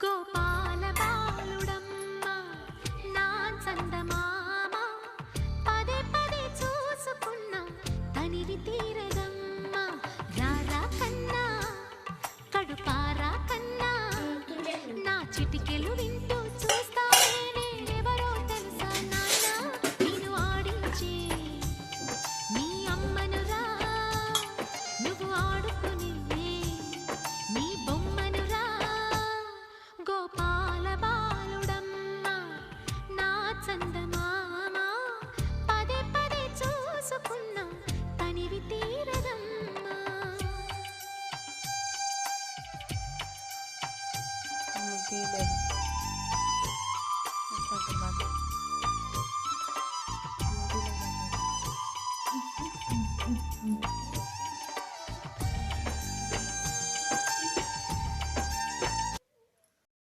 గోపాల బాలుడమ్మ నా చందమామ పదే పదే చూసుకున్న తనివి తీరదమ్మ రారా కన్నా కడుపారా కన్నా నా చిటికెలు వింటూ చూస్తానే నేనెవరో తెలుసా నాన్న నేను ఆడించే నీ అమ్మనురా నువ్వు ఆడుకునే నీ బొమ్మనురా గోపాల బాలుడమ్మ నా చందమామ పదే పదే చూసుకున్న తనివి తీరదమ్మా తీయలేదు.